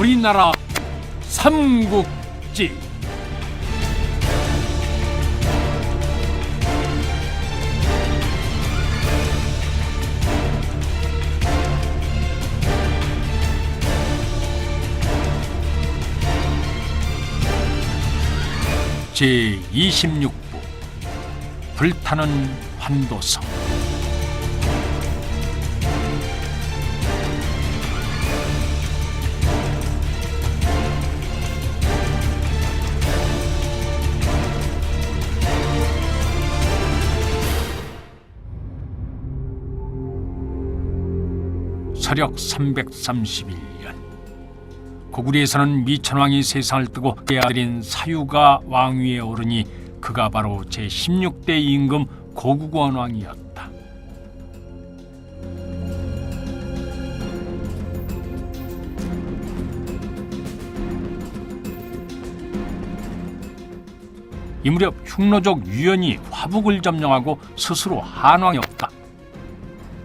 우리나라 삼국지. 제26부 불타는 환도성. 서력 331년 고구려에서는 미천왕이 세상을 뜨고 그의 아들인 사유가 왕위에 오르니 그가 바로 제16대 임금 고구건 왕이었다. 이 무렵 흉노족 유연이 화북을 점령하고 스스로 한왕이었다.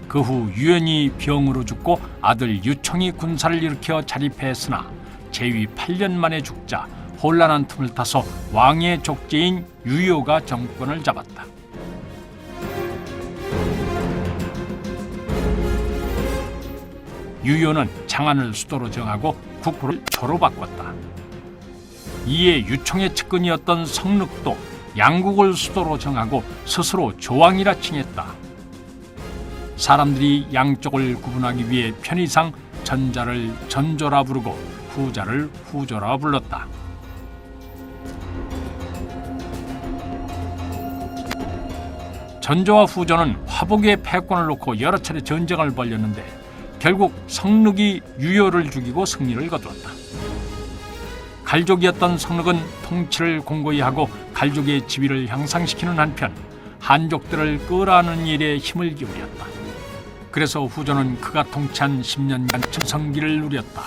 그 후 유연이 병으로 죽고 아들 유청이 군사를 일으켜 자립했으나 재위 8년 만에 죽자 혼란한 틈을 타서 왕의 족제인 유효가 정권을 잡았다. 유효는 장안을 수도로 정하고 국부를 조로 바꿨다. 이에 유청의 측근이었던 성륵도 양국을 수도로 정하고 스스로 조왕이라 칭했다. 사람들이 양쪽을 구분하기 위해 편의상 전자를 전조라 부르고 후자를 후조라 불렀다. 전조와 후조는 화북의 패권을 놓고 여러 차례 전쟁을 벌였는데 결국 성륵이 유효를 죽이고 승리를 거두었다. 갈족이었던 성륵은 통치를 공고히 하고 갈족의 지위를 향상시키는 한편 한족들을 끌어안는 일에 힘을 기울였다. 그래서 후조는 그가 통치한 10년간 전성기를 누렸다.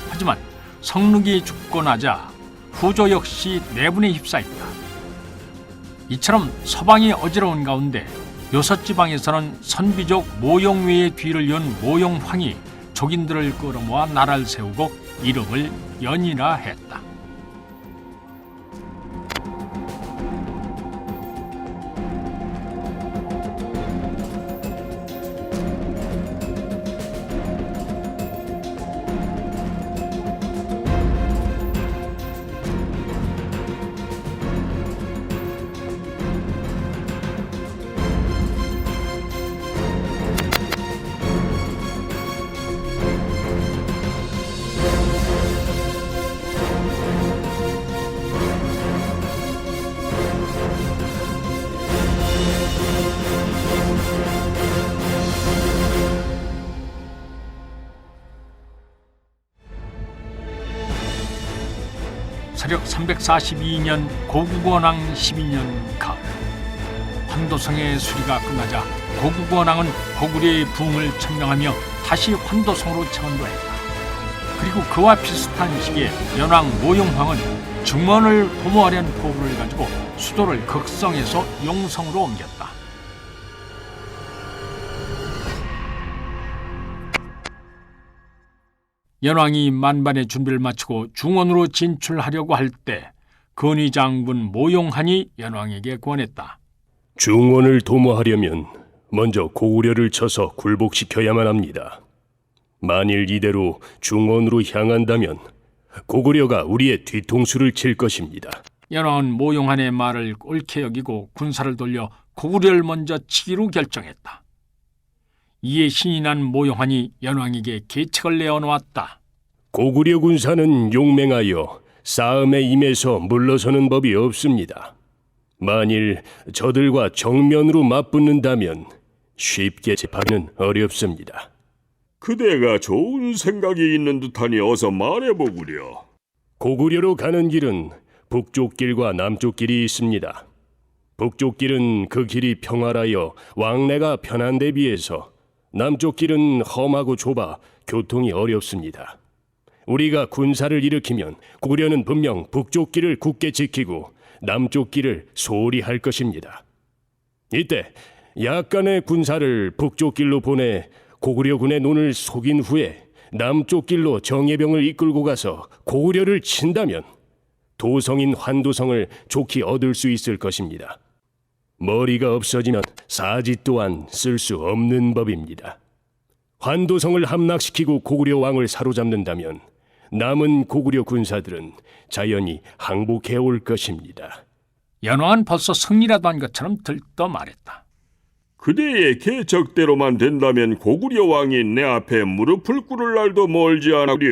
하지만 성륵이 죽고 나자 후조 역시 내분에 휩싸였다. 이처럼 서방이 어지러운 가운데 요섭지방에서는 선비족 모용외의 뒤를 이은 모용황이 족인들을 끌어모아 나라를 세우고 이름을 연이라 했다. 서력 342년 고구건왕 12년 가을 환도성의 수리가 끝나자 고구건왕은 고구려의 부흥을 천명하며 다시 환도성으로 천도했다. 그리고 그와 비슷한 시기에 연왕 모용황은 중원을 도모하려는 포부를 가지고 수도를 극성에서 용성으로 옮겼다. 연왕이 만반의 준비를 마치고 중원으로 진출하려고 할 때 건의 장군 모용한이 연왕에게 권했다. 중원을 도모하려면 먼저 고구려를 쳐서 굴복시켜야만 합니다. 만일 이대로 중원으로 향한다면 고구려가 우리의 뒤통수를 칠 것입니다. 연왕은 모용한의 말을 옳게 여기고 군사를 돌려 고구려를 먼저 치기로 결정했다. 이에 신이 난 모용한이 연왕에게 계책을 내어놓았다. 고구려 군사는 용맹하여 싸움에 임해서 물러서는 법이 없습니다. 만일 저들과 정면으로 맞붙는다면 쉽게 제파기는 어렵습니다. 그대가 좋은 생각이 있는 듯하니 어서 말해보구려. 고구려로 가는 길은 북쪽 길과 남쪽 길이 있습니다. 북쪽 길은 그 길이 평활하여 왕래가 편한 데 비해서 남쪽 길은 험하고 좁아 교통이 어렵습니다. 우리가 군사를 일으키면 고구려는 분명 북쪽 길을 굳게 지키고 남쪽 길을 소홀히 할 것입니다. 이때 약간의 군사를 북쪽 길로 보내 고구려군의 눈을 속인 후에 남쪽 길로 정예병을 이끌고 가서 고구려를 친다면 도성인 환도성을 좋게 얻을 수 있을 것입니다. 머리가 없어지면 사지 또한 쓸 수 없는 법입니다. 환도성을 함락시키고 고구려 왕을 사로잡는다면 남은 고구려 군사들은 자연히 항복해 올 것입니다. 연왕은 벌써 승리라도 한 것처럼 들떠 말했다. 그대의 계적대로만 된다면 고구려 왕이 내 앞에 무릎을 꿇을 날도 멀지 않으려.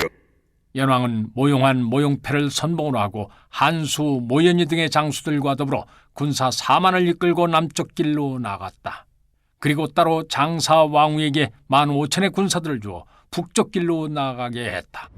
연왕은 모용한 모용패를 선봉으로 하고 한수, 모연이 등의 장수들과 더불어 군사 4만을 이끌고 남쪽 길로 나갔다. 그리고 따로 장사 왕후에게 15,000의 군사들을 주어 북쪽 길로 나가게 했다.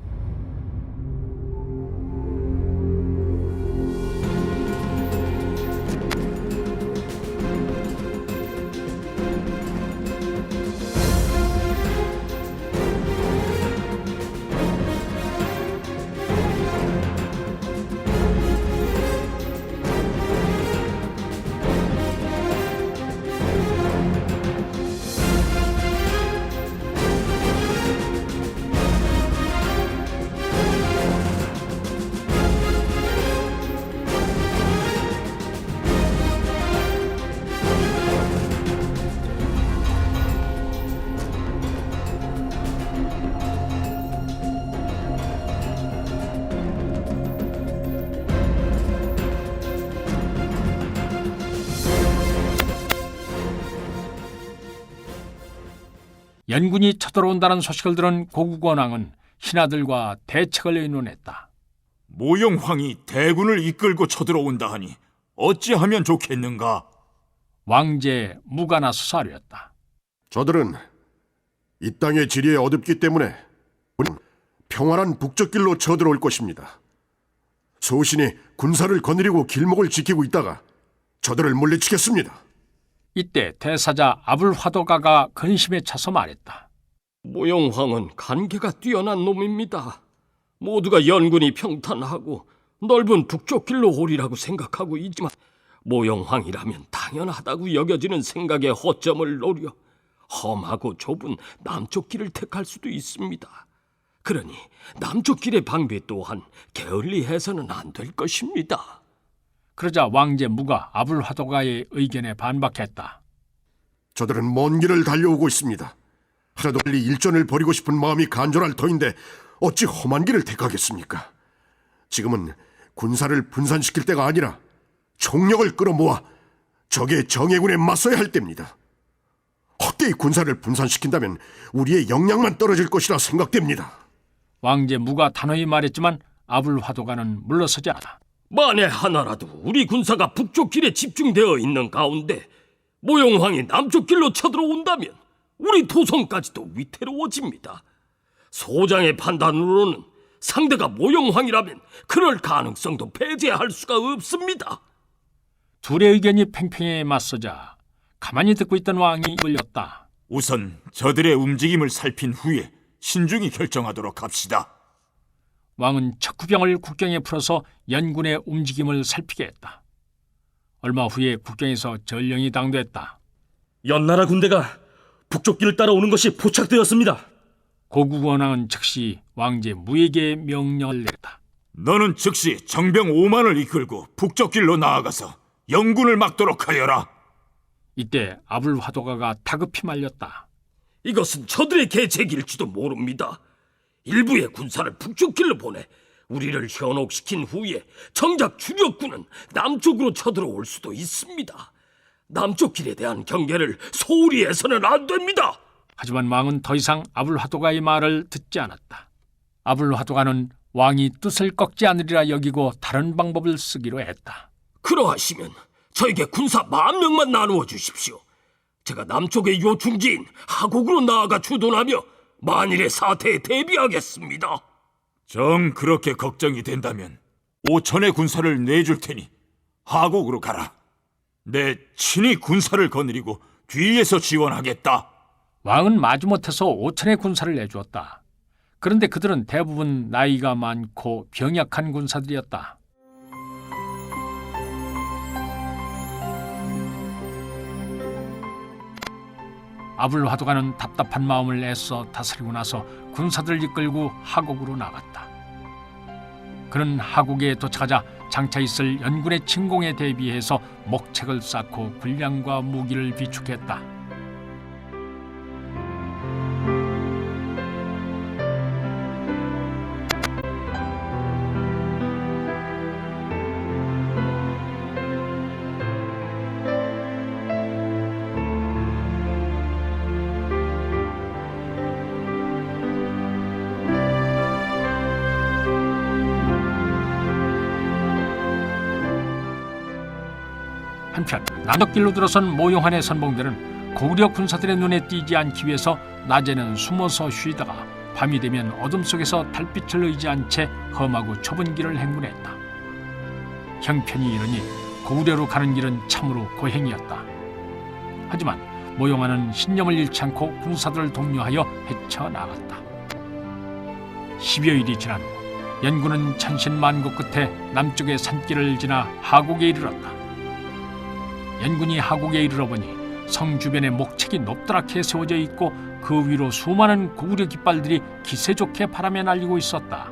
연군이 쳐들어온다는 소식을 들은 고국원왕은 신하들과 대책을 의논했다. 모용황이 대군을 이끌고 쳐들어온다 하니 어찌하면 좋겠는가? 왕제 무가 나서서 아뢰었다. 저들은 이 땅의 지리에 어둡기 때문에 우리는 평안한 북쪽길로 쳐들어올 것입니다. 소신이 군사를 거느리고 길목을 지키고 있다가 저들을 물리치겠습니다. 이때 대사자 아불화도가가 근심에 차서 말했다. 모용황은 간계가 뛰어난 놈입니다. 모두가 연군이 평탄하고 넓은 북쪽 길로 오리라고 생각하고 있지만 모용황이라면 당연하다고 여겨지는 생각에 허점을 노려 험하고 좁은 남쪽 길을 택할 수도 있습니다. 그러니 남쪽 길의 방비 또한 게을리해서는 안 될 것입니다. 그러자 왕제 무가 아불화도가의 의견에 반박했다. 저들은 먼 길을 달려오고 있습니다. 하나도 빨리 일전을 벌이고 싶은 마음이 간절할 터인데 어찌 험한 길을 택하겠습니까? 지금은 군사를 분산시킬 때가 아니라 총력을 끌어모아 적의 정예군에 맞서야 할 때입니다. 헛되이 군사를 분산시킨다면 우리의 역량만 떨어질 것이라 생각됩니다. 왕제 무가 단호히 말했지만 아불화도가는 물러서지 않았다. 만에 하나라도 우리 군사가 북쪽 길에 집중되어 있는 가운데 모용황이 남쪽 길로 쳐들어온다면 우리 도성까지도 위태로워집니다. 소장의 판단으로는 상대가 모용황이라면 그럴 가능성도 배제할 수가 없습니다. 둘의 의견이 팽팽히 맞서자 가만히 듣고 있던 왕이 입을 였다. 우선 저들의 움직임을 살핀 후에 신중히 결정하도록 합시다. 왕은 척후병을 국경에 풀어서 연군의 움직임을 살피게 했다. 얼마 후에 국경에서 전령이 당도했다. 연나라 군대가 북쪽 길을 따라오는 것이 포착되었습니다. 고국원왕은 즉시 왕제 무에게 명령을 내렸다. 너는 즉시 정병 5만을 이끌고 북쪽 길로 나아가서 연군을 막도록 하여라. 이때 아불화도가가 다급히 말렸다. 이것은 저들의 계책일지도 모릅니다. 일부의 군사를 북쪽 길로 보내 우리를 현혹시킨 후에 정작 주력군은 남쪽으로 쳐들어올 수도 있습니다. 남쪽 길에 대한 경계를 소홀히 해서는 안 됩니다. 하지만 왕은 더 이상 아불화도가의 말을 듣지 않았다. 아불화도가는 왕이 뜻을 꺾지 않으리라 여기고 다른 방법을 쓰기로 했다. 그러하시면 저에게 군사 10,000명만 나누어 주십시오. 제가 남쪽의 요충지인 하곡으로 나아가 주둔하며 만일의 사태에 대비하겠습니다. 정 그렇게 걱정이 된다면 5천의 군사를 내줄 테니 하곡으로 가라. 내 친히 군사를 거느리고 뒤에서 지원하겠다. 왕은 마지못해서 5천의 군사를 내주었다. 그런데 그들은 대부분 나이가 많고 병약한 군사들이었다. 아불화도가는 답답한 마음을 애써 다스리고 나서 군사들을 이끌고 하곡으로 나갔다. 그는 하곡에 도착하자 장차 있을 연군의 침공에 대비해서 목책을 쌓고 군량과 무기를 비축했다. 한편 남덕길로 들어선 모용환의 선봉들은 고구려 군사들의 눈에 띄지 않기 위해서 낮에는 숨어서 쉬다가 밤이 되면 어둠 속에서 달빛을 의지한 채 험하고 좁은 길을 행군했다. 형편이 이르니 고구려로 가는 길은 참으로 고행이었다. 하지만 모용환은 신념을 잃지 않고 군사들을 독려하여 헤쳐나갔다. 10여일이 지난 후 연군은 천신만고 끝에 남쪽의 산길을 지나 하곡에 이르렀다. 연군이 하곡에 이르러 보니 성 주변에 목책이 높드랗게 세워져 있고 그 위로 수많은 고구려 깃발들이 기세 좋게 바람에 날리고 있었다.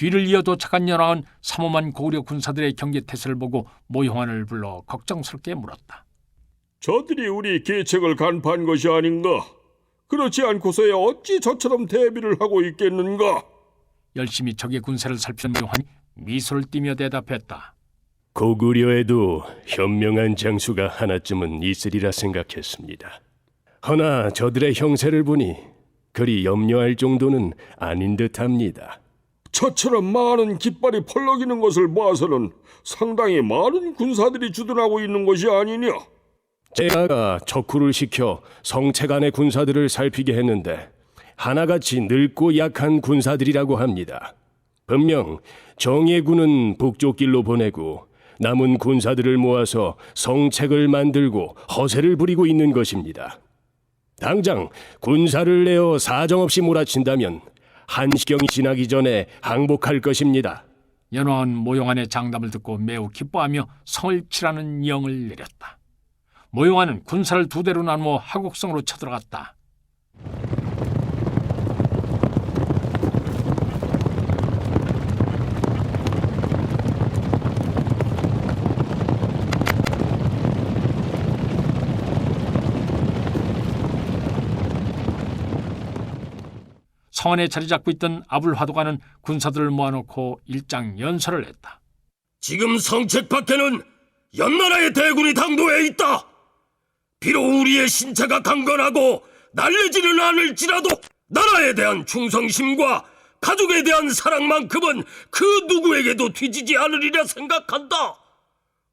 뒤를 이어 도착한 연왕은 삼엄한 고구려 군사들의 경계태세를 보고 모용환을 불러 걱정스럽게 물었다. 저들이 우리 계책을 간파한 것이 아닌가? 그렇지 않고서야 어찌 저처럼 대비를 하고 있겠는가? 열심히 적의 군세를 살피는 모용환이 미소를 띠며 대답했다. 고구려에도 현명한 장수가 하나쯤은 있으리라 생각했습니다. 허나 저들의 형세를 보니 그리 염려할 정도는 아닌 듯합니다. 저처럼 많은 깃발이 펄럭이는 것을 봐서는 상당히 많은 군사들이 주둔하고 있는 것이 아니냐? 제가 척후를 시켜 성책 안의 군사들을 살피게 했는데 하나같이 늙고 약한 군사들이라고 합니다. 분명 정예군은 북쪽 길로 보내고 남은 군사들을 모아서 성책을 만들고 허세를 부리고 있는 것입니다. 당장 군사를 내어 사정없이 몰아친다면 한시경이 지나기 전에 항복할 것입니다. 연왕은 모용환의 장담을 듣고 매우 기뻐하며 성을 칠하는 영을 내렸다. 모용환은 군사를 두 대로 나누어 하곡성으로 쳐들어갔다. 성 안에 자리 잡고 있던 아불화도가는 군사들을 모아놓고 일장 연설을 했다. 지금 성책 밖에는 연나라의 대군이 당도해 있다. 비록 우리의 신체가 강건하고 날래지는 않을지라도 나라에 대한 충성심과 가족에 대한 사랑만큼은 그 누구에게도 뒤지지 않으리라 생각한다.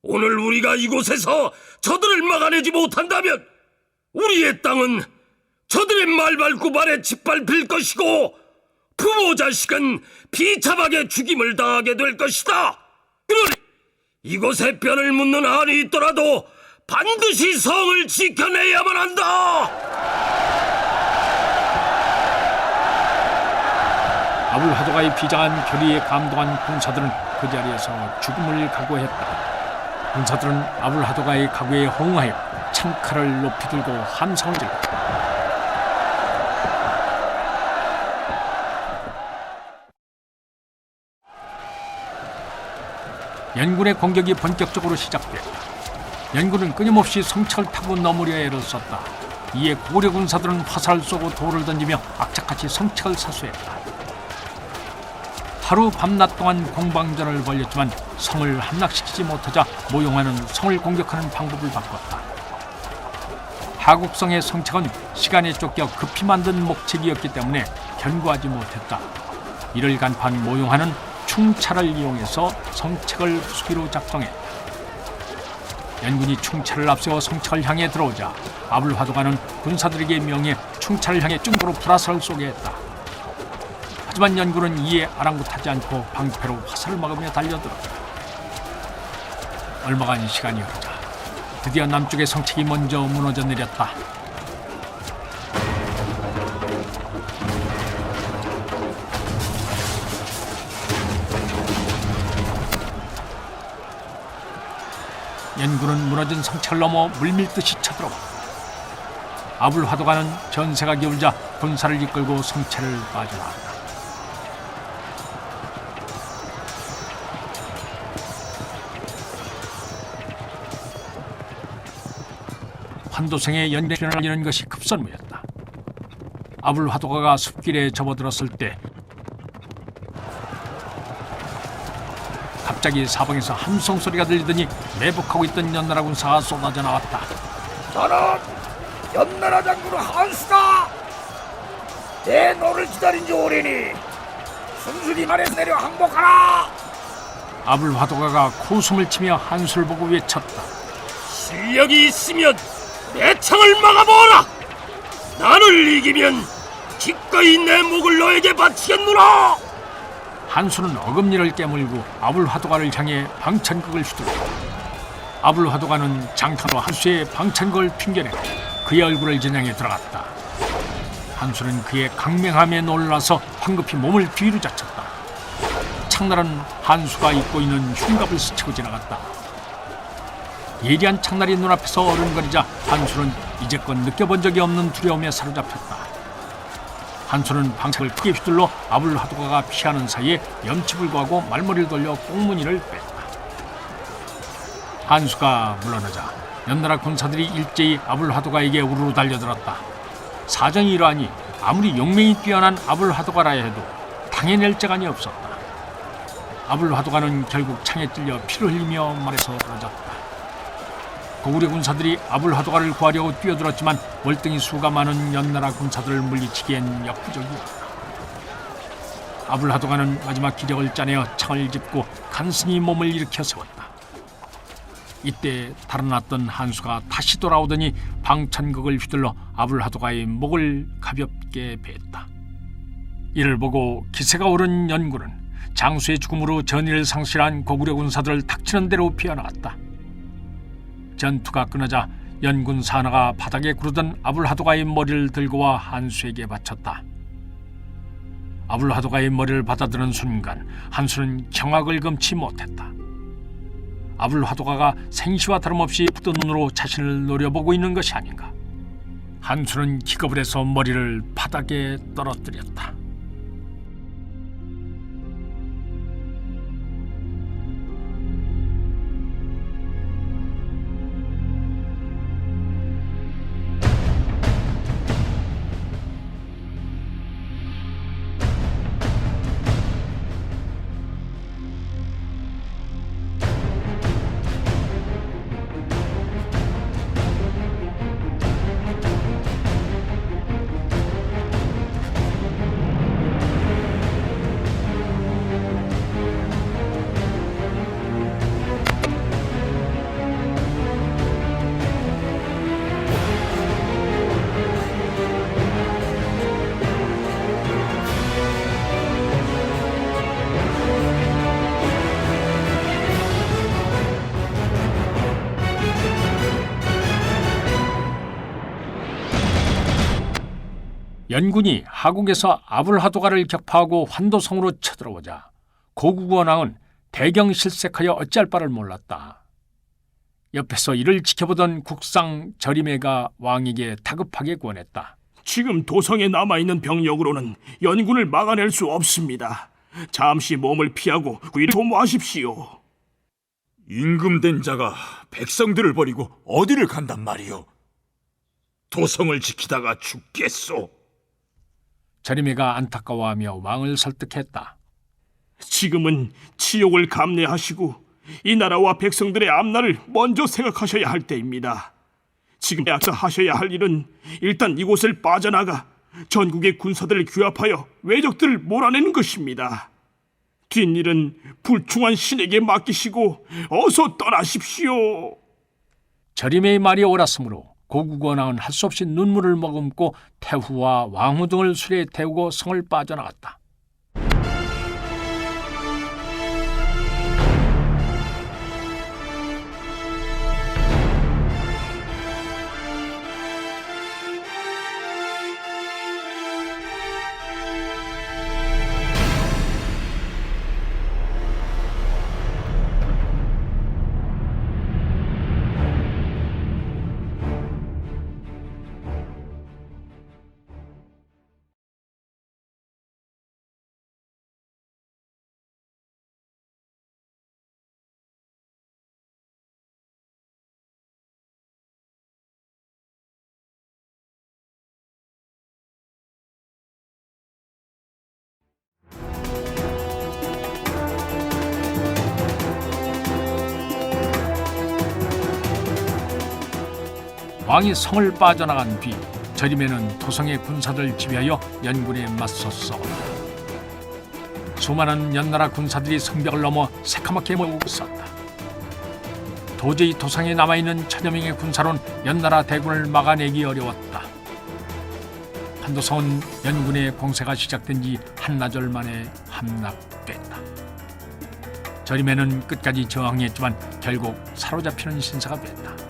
오늘 우리가 이곳에서 저들을 막아내지 못한다면 우리의 땅은 저들의 말발굽발에 짓밟힐 것이고 부모 자식은 비참하게 죽임을 당하게 될 것이다. 그러니 이곳에 뼈를 묻는 한이 있더라도 반드시 성을 지켜내야만 한다. 아불화도가의 비장한 결의에 감동한 군사들은 그 자리에서 죽음을 각오했다. 군사들은 아불화도가의 각오에 호응하여 창칼을 높이 들고 함성을 질렀다. 연군의 공격이 본격적으로 시작됐다. 연군은 끊임없이 성책을 타고 넘으려 애를 썼다. 이에 고구려 군사들은 화살을 쏘고 돌을 던지며 악착같이 성책을 사수했다. 하루 밤낮 동안 공방전을 벌였지만 성을 함락시키지 못하자 모용환은 성을 공격하는 방법을 바꿨다. 하국성의 성책은 시간에 쫓겨 급히 만든 목책이었기 때문에 견고하지 못했다. 이를 간파한 모용하는 충차를 이용해서 성책을 수비로 작성했다. 연군이 충차를 앞세워 성책을 향해 들어오자 아불화도가는 군사들에게 명해 충차를 향해 중도로 불화살을 쏘게 했다. 하지만 연군은 이에 아랑곳하지 않고 방패로 화살을 막으며 달려들었다. 얼마 간 시간이 흐르자 드디어 남쪽의 성책이 먼저 무너져 내렸다. 연군은 무너진 성책을 넘어 물밀듯이 쳐들어왔다. 아불화도가는 전세가 기울자 군사를 이끌고 성책을 빠져나왔다. 환도성의 연대를 알리는 것이 급선무였다. 아불화도가가 숲길에 접어들었을 때 갑자기 사방에서 함성 소리가 들리더니 매복하고 있던 연나라 군사가 쏟아져 나왔다. 저는 연나라 장군 한수다. 내 너를 기다린 지 오래니 순순히 말에서 내려 항복하라. 아불화도가가 코숨을 치며 한수를 보고 외쳤다. 실력이 있으면 내 창을 막아보아라. 나를 이기면 기꺼이 내 목을 너에게 바치겠노라. 한수는 어금니를 깨물고 아불화도가를 향해 방천극을 휘둘렀다. 아불화도가는 장탄으로 한수의 방천극을 핑계내 그의 얼굴을 겨냥해 들어갔다. 한수는 그의 강맹함에 놀라서 황급히 몸을 뒤로 젖혔다. 창날은 한수가 입고 있는 흉갑을 스치고 지나갔다. 예리한 창날이 눈앞에서 어른거리자 한수는 이제껏 느껴본 적이 없는 두려움에 사로잡혔다. 한수는 방책을 크게 휘둘러 아불화도가가 피하는 사이에 염치불구하고 말머리를 돌려 꽁무니를 뺐다. 한수가 물러나자 연나라 군사들이 일제히 아불화도가에게 우르르 달려들었다. 사정이 이러하니 아무리 용맹이 뛰어난 아불화도가라 해도 당해낼 재간이 없었다. 아불화도가는 결국 창에 찔려 피를 흘리며 말에서 떨어졌다. 고구려 군사들이 아불화도가를 구하려고 뛰어들었지만 월등히 수가 많은 연나라 군사들을 물리치기엔 역부족이었다. 아불화도가는 마지막 기력을 짜내어 창을 짚고 간신히 몸을 일으켜 세웠다. 이때 달아났던 한수가 다시 돌아오더니 방천극을 휘둘러 아불화도가의 목을 가볍게 베었다. 이를 보고 기세가 오른 연군은 장수의 죽음으로 전의를 상실한 고구려 군사들을 닥치는 대로 피어나갔다. 전투가 끊어자 연군 사나가 바닥에 구르던 아불화도가의 머리를 들고 와 한수에게 바쳤다. 아불화도가의 머리를 받아드는 순간 한수는 경악을 금치 못했다. 아불화도가가 생시와 다름없이 붓던 눈으로 자신을 노려보고 있는 것이 아닌가. 한수는 기겁을 해서 머리를 바닥에 떨어뜨렸다. 연군이 하국에서 아불화도가를 격파하고 환도성으로 쳐들어오자 고국원왕은 대경실색하여 어찌할 바를 몰랐다. 옆에서 이를 지켜보던 국상 저리매가 왕에게 다급하게 권했다. 지금 도성에 남아있는 병력으로는 연군을 막아낼 수 없습니다. 잠시 몸을 피하고 구이를 도모하십시오. 임금된 자가 백성들을 버리고 어디를 간단 말이오? 도성을 지키다가 죽겠소. 저리매가 안타까워하며 왕을 설득했다. 지금은 치욕을 감내하시고 이 나라와 백성들의 앞날을 먼저 생각하셔야 할 때입니다. 지금 하셔야 할 일은 일단 이곳을 빠져나가 전국의 군사들을 규합하여 왜적들을 몰아내는 것입니다. 뒷일은 불충한 신에게 맡기시고 어서 떠나십시오. 저림의 말이 옳았으므로 고국원왕은 할 수 없이 눈물을 머금고 태후와 왕후 등을 수레에 태우고 성을 빠져나갔다. 왕이 성을 빠져나간 뒤 저림에는 토성의 군사들을 지휘하여 연군에 맞서 싸웠다. 수많은 연나라 군사들이 성벽을 넘어 새카맣게 모이고 있었다. 도저히 토성에 남아있는 천여 명의 군사로는 연나라 대군을 막아내기 어려웠다. 판도성은 연군의 공세가 시작된 지 한나절 만에 함락됐다. 저림에는 끝까지 저항했지만 결국 사로잡히는 신세가 됐다.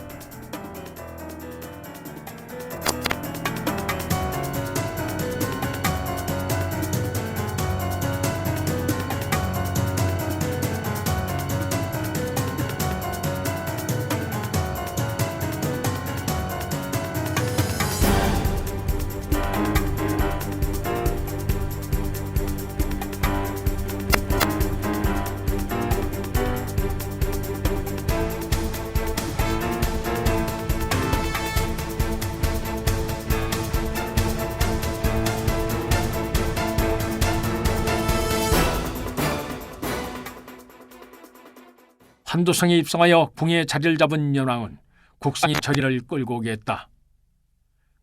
판도성에 입성하여 궁에 자리를 잡은 연왕은 국상이 저리를 끌고 오게 했다.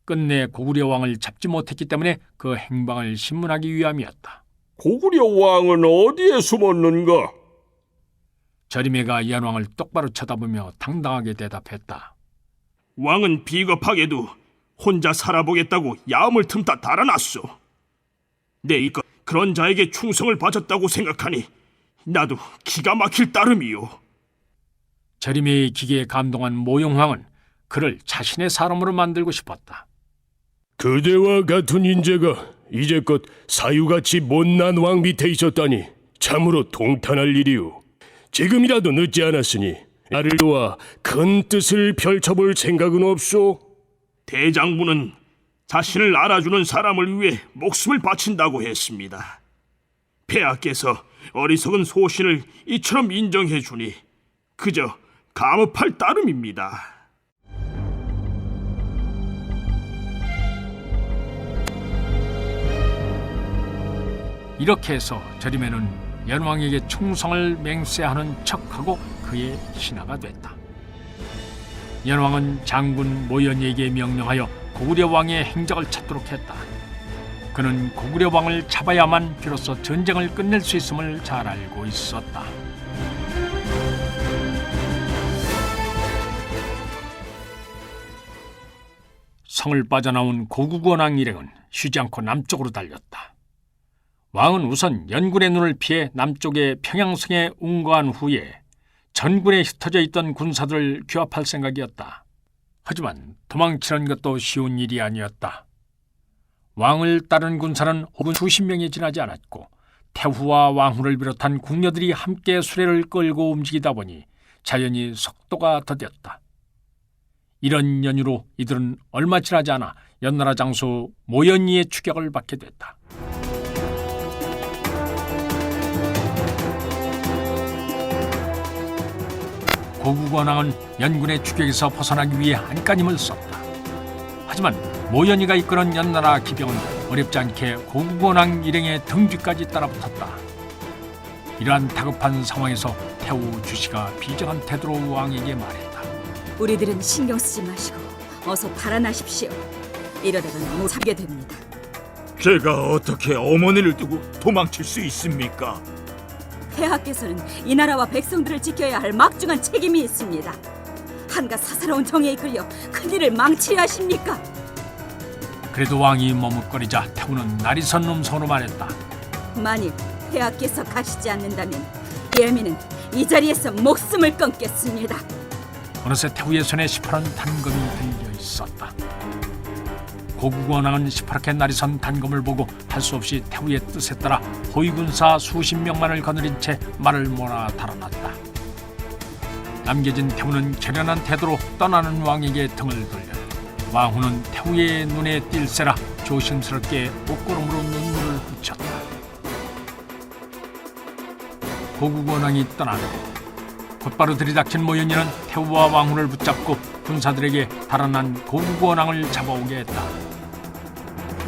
끝내 고구려 왕을 잡지 못했기 때문에 그 행방을 신문하기 위함이었다. 고구려 왕은 어디에 숨었는가? 저림해가 연왕을 똑바로 쳐다보며 당당하게 대답했다. 왕은 비겁하게도 혼자 살아보겠다고 야음을 틈타 달아났소. 내 이것 그런 자에게 충성을 바쳤다고 생각하니 나도 기가 막힐 따름이요. 저림해의 기계에 감동한 모용왕은 그를 자신의 사람으로 만들고 싶었다. 그대와 같은 인재가 이제껏 사유같이 못난 왕 밑에 있었다니 참으로 통탄할 일이오. 지금이라도 늦지 않았으니 나를 도와 큰 뜻을 펼쳐볼 생각은 없소? 대장부는 자신을 알아주는 사람을 위해 목숨을 바친다고 했습니다. 폐하께서 어리석은 소신을 이처럼 인정해 주니 그저 감업할 따름입니다. 이렇게 해서 저림해는 연왕에게 충성을 맹세하는 척하고 그의 신하가 됐다. 연왕은 장군 모연이에게 명령하여 고구려 왕의 행적을 찾도록 했다. 그는 고구려 왕을 잡아야만 비로소 전쟁을 끝낼 수 있음을 잘 알고 있었다. 성을 빠져나온 고국원왕 일행은 쉬지 않고 남쪽으로 달렸다. 왕은 우선 연군의 눈을 피해 남쪽의 평양성에 운거한 후에 전군에 흩어져 있던 군사들을 규합할 생각이었다. 하지만 도망치는 것도 쉬운 일이 아니었다. 왕을 따른 군사는 혹은 수십 명이 지나지 않았고 태후와 왕후를 비롯한 궁녀들이 함께 수레를 끌고 움직이다 보니 자연히 속도가 더뎠다. 이런 연유로 이들은 얼마 지나지 않아 연나라 장수 모연이의 추격을 받게 됐다. 고국원왕은 연군의 추격에서 벗어나기 위해 안간힘을 썼다. 하지만 모연이가 이끄는 연나라 기병은 어렵지 않게 고국원왕 일행의 등 뒤까지 따라붙었다. 이러한 다급한 상황에서 태후 주씨가 비정한 태도로 왕에게 말했다. 우리들은 신경 쓰지 마시고 어서 달아나십시오. 이러다가 너무 살게 됩니다. 제가 어떻게 어머니를 두고 도망칠 수 있습니까? 폐하께서는 이 나라와 백성들을 지켜야 할 막중한 책임이 있습니다. 한가 사사로운 정에 이끌려 큰일을 망치려 하십니까? 그래도 왕이 머뭇거리자 태우는 날이 선 음성으로 말했다. 만일 폐하께서 가시지 않는다면 예민은 이 자리에서 목숨을 끊겠습니다. 어느새 태우의 손에 시퍼런 단검이 들려 있었다. 고국원왕은 시퍼렇게 날이 선 단검을 보고 할 수 없이 태우의 뜻에 따라 호위군사 수십 명만을 거느린 채 말을 몰아 달아났다. 남겨진 태우는 결연한 태도로 떠나는 왕에게 등을 돌렸다. 왕후는 태우의 눈에 띌새라 조심스럽게 옷고름으로 눈물을 붙였다. 고국원왕이 떠나고 곧바로 들이닥친 모연이는 태우와 왕후를 붙잡고 군사들에게 달아난 고국원왕을 잡아오게 했다.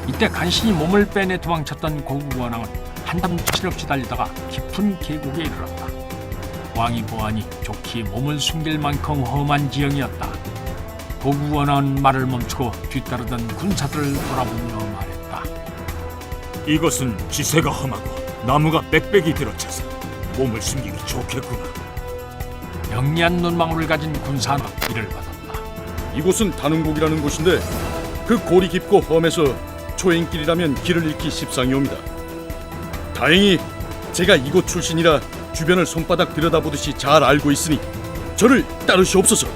이때 간신히 몸을 빼내 도망쳤던 고국원왕은 한참 정신없이 달리다가 깊은 계곡에 이르렀다. 왕이 보아하니 좋게 몸을 숨길 만큼 험한 지형이었다. 고국원왕은 말을 멈추고 뒤따르던 군사들을 돌아보며 말했다. 이것은 지세가 험하고 나무가 빽빽이 들어차서 몸을 숨기기 좋겠구나. 영리한 눈망울을 가진 군사는 이를 받았다. 이곳은 다능곡이라는 곳인데 그 골이 깊고 험해서 초행길이라면 길을 잃기 십상이옵니다. 다행히 제가 이곳 출신이라 주변을 손바닥 들여다보듯이 잘 알고 있으니 저를 따르시옵소서.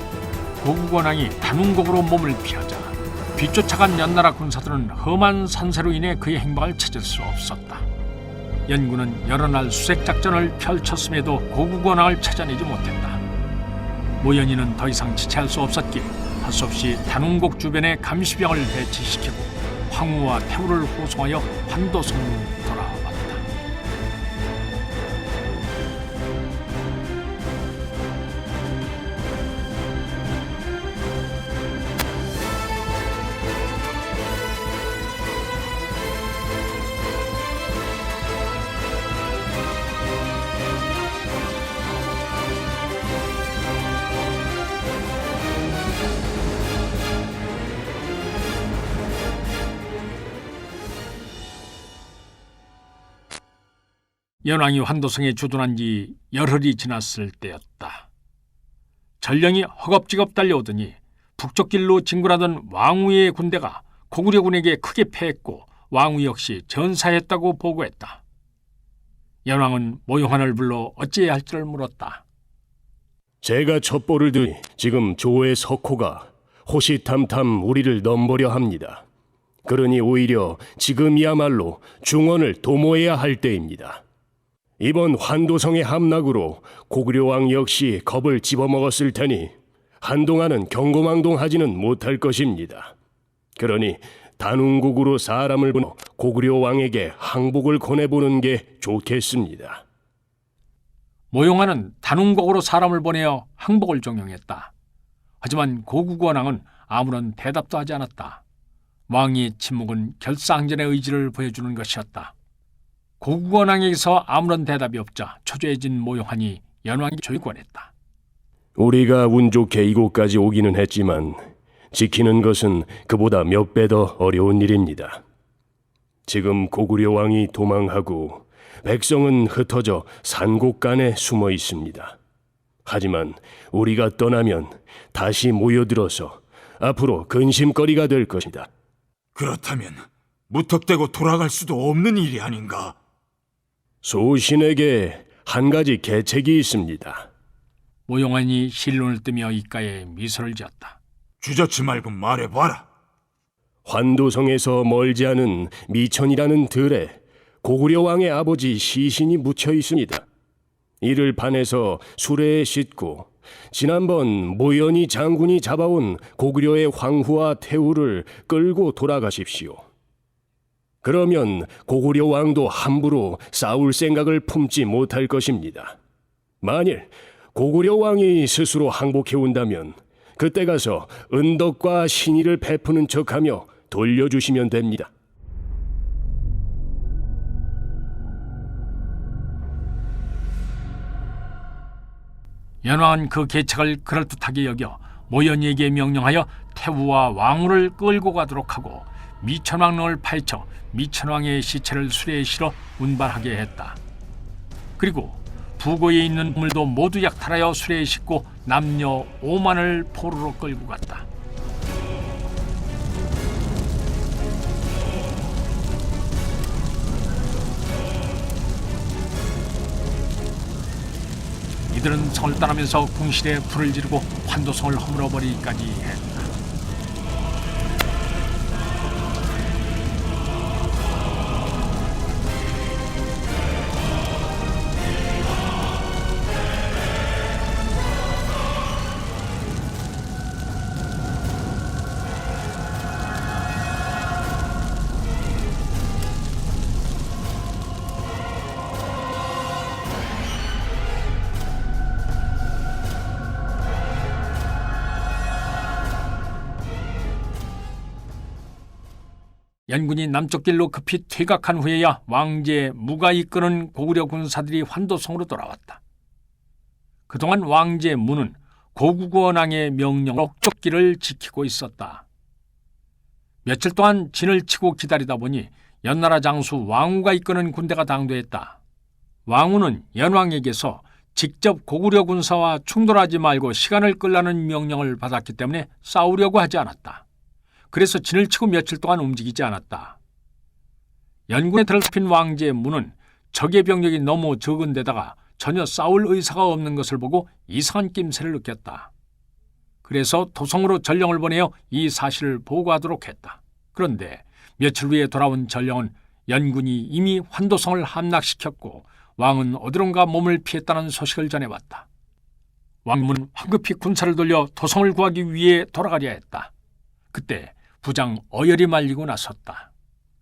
고국원왕이 단운곡으로 몸을 피하자 뒤쫓아간 연나라 군사들은 험한 산세로 인해 그의 행방을 찾을 수 없었다. 연군은 여러 날 수색 작전을 펼쳤음에도 고국원왕을 찾아내지 못했다. 모연이는 더 이상 지체할 수 없었기에 할 수 없이 단운곡 주변에 감시병을 배치시키고 황후와 태우를 호송하여 환도성으로 돌아왔다. 연왕이 환도성에 주둔한 지 열흘이 지났을 때였다. 전령이 허겁지겁 달려오더니 북쪽길로 진군하던 왕후의 군대가 고구려군에게 크게 패했고 왕후 역시 전사했다고 보고했다. 연왕은 모용환을 불러 어찌해야 할지를 물었다. 제가 첩보를 들으니 지금 조의 석호가 호시탐탐 우리를 넘보려 합니다. 그러니 오히려 지금이야말로 중원을 도모해야 할 때입니다. 이번 환도성의 함락으로 고구려 왕 역시 겁을 집어먹었을 테니 한동안은 경고망동하지는 못할 것입니다. 그러니 단운국으로 사람을 보내 고구려 왕에게 항복을 권해보는 게 좋겠습니다. 모용환은 단운곡으로 사람을 보내어 항복을 종용했다. 하지만 고국원왕은 아무런 대답도 하지 않았다. 왕의 침묵은 결사항전의 의지를 보여주는 것이었다. 고국원왕에게서 아무런 대답이 없자 초조해진 모용환이 연왕에게 조의권했다. 우리가 운 좋게 이곳까지 오기는 했지만 지키는 것은 그보다 몇 배 더 어려운 일입니다. 지금 고구려 왕이 도망하고 백성은 흩어져 산곡간에 숨어 있습니다. 하지만 우리가 떠나면 다시 모여들어서 앞으로 근심거리가 될 것이다. 그렇다면 무턱대고 돌아갈 수도 없는 일이 아닌가? 소신에게 한 가지 계책이 있습니다. 모용환이 실눈을 뜨며 입가에 미소를 지었다. 주저치 말고 말해봐라. 환도성에서 멀지 않은 미천이라는 들에 고구려 왕의 아버지 시신이 묻혀 있습니다. 이를 반해서 수레에 싣고 지난번 모연이 장군이 잡아온 고구려의 황후와 태후를 끌고 돌아가십시오. 그러면 고구려 왕도 함부로 싸울 생각을 품지 못할 것입니다. 만일 고구려 왕이 스스로 항복해 온다면 그때 가서 은덕과 신의를 베푸는 척하며 돌려주시면 됩니다. 연왕은 그 계책을 그럴듯하게 여겨 모연이에게 명령하여 태우와 왕후를 끌고 가도록 하고 미천왕릉을 파헤쳐 미천왕의 시체를 수레에 실어 운반하게 했다. 그리고 부고에 있는 물도 모두 약탈하여 수레에 싣고 남녀 5만을 포로로 끌고 갔다. 이들은 성을 떠나면서 궁실에 불을 지르고 환도성을 허물어버리기까지 했다. 연군이 남쪽 길로 급히 퇴각한 후에야 왕제 무가 이끄는 고구려 군사들이 환도성으로 돌아왔다. 그동안 왕제 무는 고국원왕의 명령으로 쪽길을 지키고 있었다. 며칠 동안 진을 치고 기다리다 보니 연나라 장수 왕후가 이끄는 군대가 당도했다. 왕후는 연왕에게서 직접 고구려 군사와 충돌하지 말고 시간을 끌라는 명령을 받았기 때문에 싸우려고 하지 않았다. 그래서 진을 치고 며칠 동안 움직이지 않았다. 연군에 들어잡힌 왕제 무는 적의 병력이 너무 적은 데다가 전혀 싸울 의사가 없는 것을 보고 이상한 낌새를 느꼈다. 그래서 도성으로 전령을 보내어 이 사실을 보고하도록 했다. 그런데 며칠 후에 돌아온 전령은 연군이 이미 환도성을 함락시켰고 왕은 어디론가 몸을 피했다는 소식을 전해왔다. 왕문은 황급히 군사를 돌려 도성을 구하기 위해 돌아가려 했다. 그때 부장 어열이 말리고 나섰다.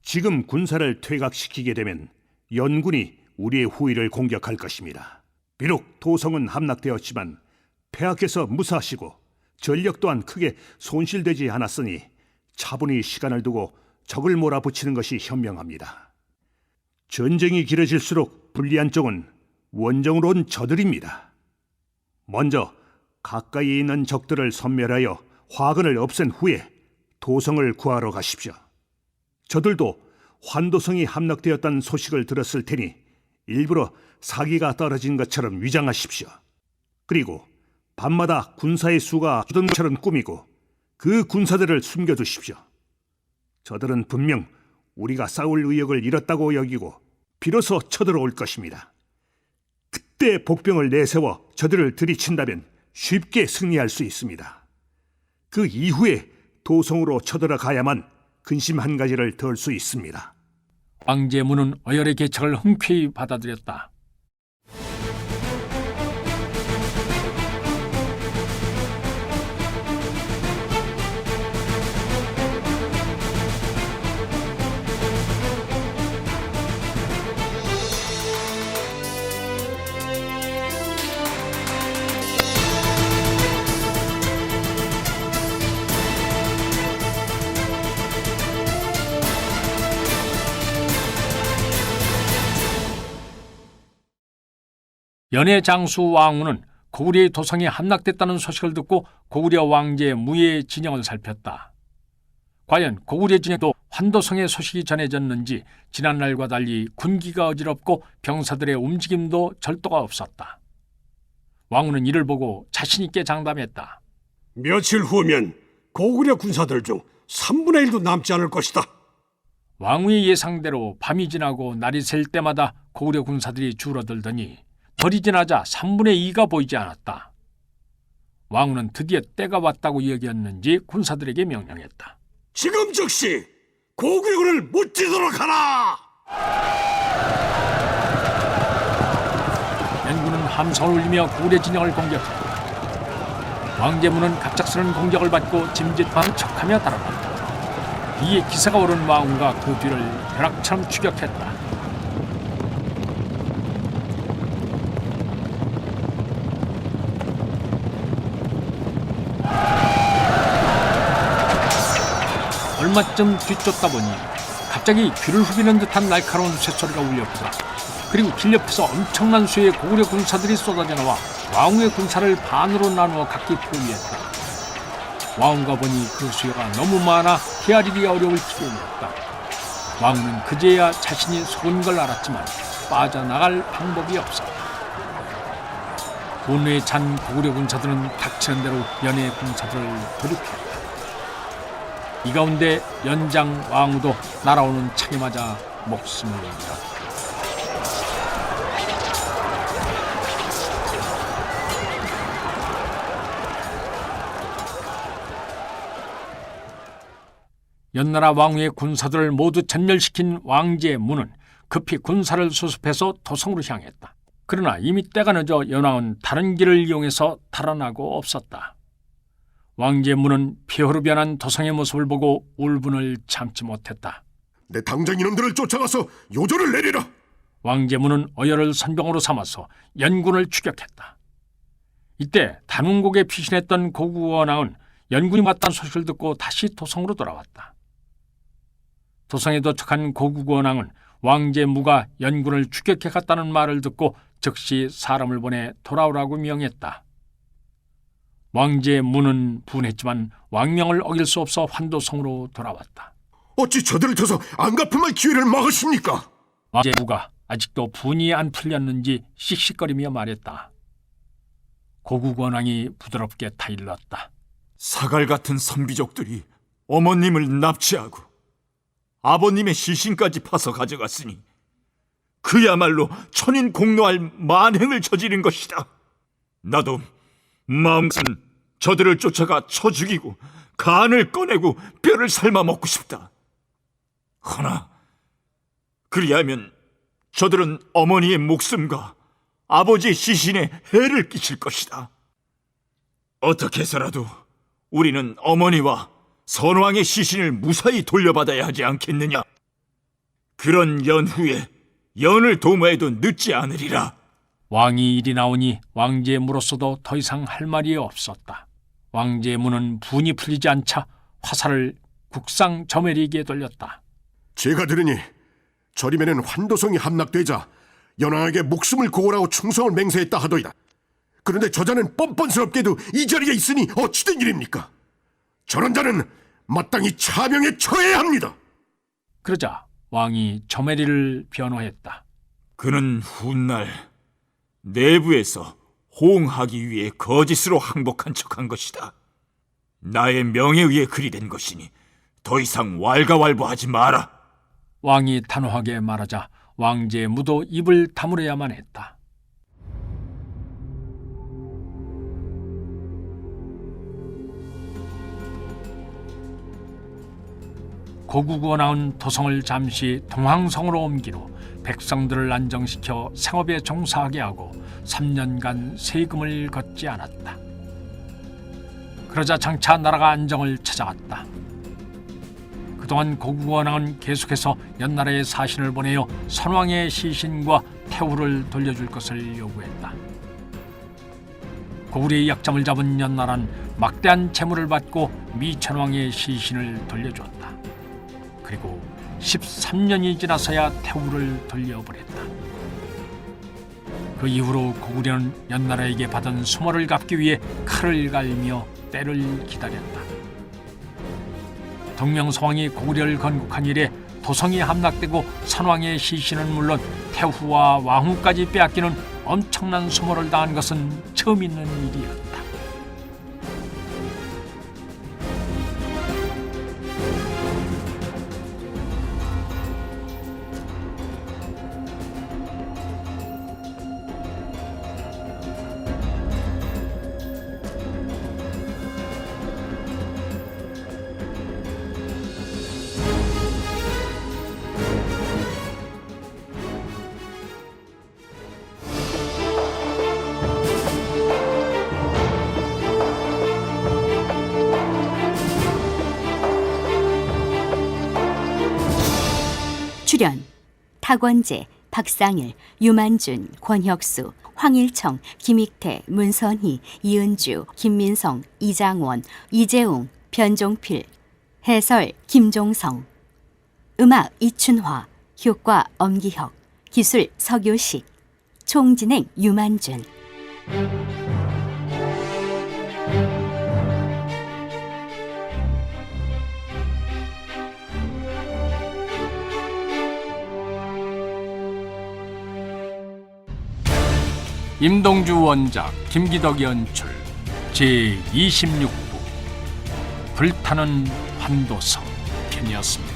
지금 군사를 퇴각시키게 되면 연군이 우리의 후위를 공격할 것입니다. 비록 도성은 함락되었지만 폐하께서 무사하시고 전력 또한 크게 손실되지 않았으니 차분히 시간을 두고 적을 몰아붙이는 것이 현명합니다. 전쟁이 길어질수록 불리한 쪽은 원정으로 온 저들입니다. 먼저 가까이에 있는 적들을 섬멸하여 화근을 없앤 후에 도성을 구하러 가십시오. 저들도 환도성이 함락되었다는 소식을 들었을 테니 일부러 사기가 떨어진 것처럼 위장하십시오. 그리고 밤마다 군사의 수가 주던 것처럼 꾸미고 그 군사들을 숨겨두십시오. 저들은 분명 우리가 싸울 의욕을 잃었다고 여기고 비로소 쳐들어올 것입니다. 그때 복병을 내세워 저들을 들이친다면 쉽게 승리할 수 있습니다. 그 이후에 도성으로 쳐들어가야만 근심 한 가지를 덜 수 있습니다. 왕제무는 어열의 계책을 흔쾌히 받아들였다. 연해 장수 왕후는 고구려의 도성이 함락됐다는 소식을 듣고 고구려 왕제 무의 진영을 살폈다. 과연 고구려 진영도 환도성의 소식이 전해졌는지 지난날과 달리 군기가 어지럽고 병사들의 움직임도 절도가 없었다. 왕후는 이를 보고 자신 있게 장담했다. 며칠 후면 고구려 군사들 중 3분의 1도 남지 않을 것이다. 왕후의 예상대로 밤이 지나고 날이 셀 때마다 고구려 군사들이 줄어들더니 덜이 지나자 3분의 2가 보이지 않았다. 왕후는 드디어 때가 왔다고 여겼는지 군사들에게 명령했다. 지금 즉시 고구려군을 무찌도록 하라! 연군은 함성을 울리며 고구려 진영을 공격했다. 왕제무는 갑작스런 공격을 받고 짐짓한 척하며 달아났다. 이에 기세가 오른 왕후가 그 뒤를 벼락처럼 추격했다. 얼마쯤 뒤쫓다 보니 갑자기 귀를 후비는 듯한 날카로운 쇳소리가 울렸다. 그리고 길 옆에서 엄청난 수의 고구려 군사들이 쏟아져 나와 왕후의 군사를 반으로 나누어 각기 포위했다. 왕후가 보니 그 수요가 너무 많아 헤아리기 어려울 지경이었다. 왕후는 그제야 자신이 속은 걸 알았지만 빠져나갈 방법이 없었다. 분노에 찬 고구려 군사들은 닥치는 대로 연의 군사들을 돌입했다. 이 가운데 연장 왕후도 날아오는 창에 맞아 목숨을 잃었다. 연나라 왕후의 군사들을 모두 전멸시킨 왕제문은 급히 군사를 수습해서 도성으로 향했다. 그러나 이미 때가 늦어 연왕은 다른 길을 이용해서 달아나고 없었다. 왕제문은 피어로 변한 도성의 모습을 보고 울분을 참지 못했다. 내 당장 이놈들을 쫓아가서 요절을 내리라. 왕제문은 어여를 선병으로 삼아서 연군을 추격했다. 이때 단운곡에 피신했던 고구원왕은 연군이 왔다는 소식을 듣고 다시 도성으로 돌아왔다. 도성에 도착한 고구원왕은 왕제무가 연군을 추격해 갔다는 말을 듣고 즉시 사람을 보내 돌아오라고 명했다. 왕제무는 분했지만 왕명을 어길 수 없어 환도성으로 돌아왔다. 어찌 저들을 쳐서 안 갚을 기회를 막으십니까? 왕제무가 아직도 분이 안 풀렸는지 씩씩거리며 말했다. 고구원왕이 부드럽게 타일렀다. 사갈 같은 선비족들이 어머님을 납치하고 아버님의 시신까지 파서 가져갔으니 그야말로 천인 공노할 만행을 저지른 것이다. 나도 마음은 저들을 쫓아가 쳐 죽이고 간을 꺼내고 뼈를 삶아 먹고 싶다. 허나 그리하면 저들은 어머니의 목숨과 아버지의 시신에 해를 끼칠 것이다. 어떻게 해서라도 우리는 어머니와 선왕의 시신을 무사히 돌려받아야 하지 않겠느냐? 그런 연후에 연을 도모해도 늦지 않으리라. 왕이 이리 나오니 왕제무로서도 더 이상 할 말이 없었다. 왕제무는 분이 풀리지 않자 화살을 국상 저메리에게 돌렸다. 제가 들으니 저림에는 환도성이 함락되자 연왕에게 목숨을 고하라고 충성을 맹세했다 하더이다. 그런데 저자는 뻔뻔스럽게도 이 자리에 있으니 어찌된 일입니까? 저런 자는 마땅히 차명에 처해야 합니다. 그러자 왕이 저메리를 변호했다. 그는 훗날 내부에서 호응하기 위해 거짓으로 항복한 척한 것이다. 나의 명에 의해 그리 된 것이니 더 이상 왈가왈부하지 마라. 왕이 단호하게 말하자 왕제무도 입을 다물어야만 했다. 고구원왕은 도성을 잠시 동황성으로 옮긴 후 백성들을 안정시켜 생업에 종사하게 하고 3년간 세금을 걷지 않았다. 그러자 장차 나라가 안정을 찾아갔다. 그동안 고구원왕은 계속해서 연나라에 사신을 보내어 선왕의 시신과 태후를 돌려줄 것을 요구했다. 고구려의 약점을 잡은 연나라는 막대한 재물을 받고 미천왕의 시신을 돌려주었다. 그리고 13년이 지나서야 태후를 돌려보냈다. 그 이후로 고구려는 연나라에게 받은 수모를 갚기 위해 칼을 갈며 때를 기다렸다. 동명서왕이 고구려를 건국한 이래 도성이 함락되고 선왕의 시신은 물론 태후와 왕후까지 빼앗기는 엄청난 수모를 당한 것은 처음 있는 일이었다. 출연 박원재, 박상일, 유만준, 권혁수, 황일청, 김익태, 문선희, 이은주, 김민성, 이장원, 이재웅, 변종필. 해설 김종성. 음악 이춘화. 효과 엄기혁. 기술 서교식. 총진행 유만준. 임동주 원작, 김기덕 연출, 제26부 불타는 환도성 편이었습니다.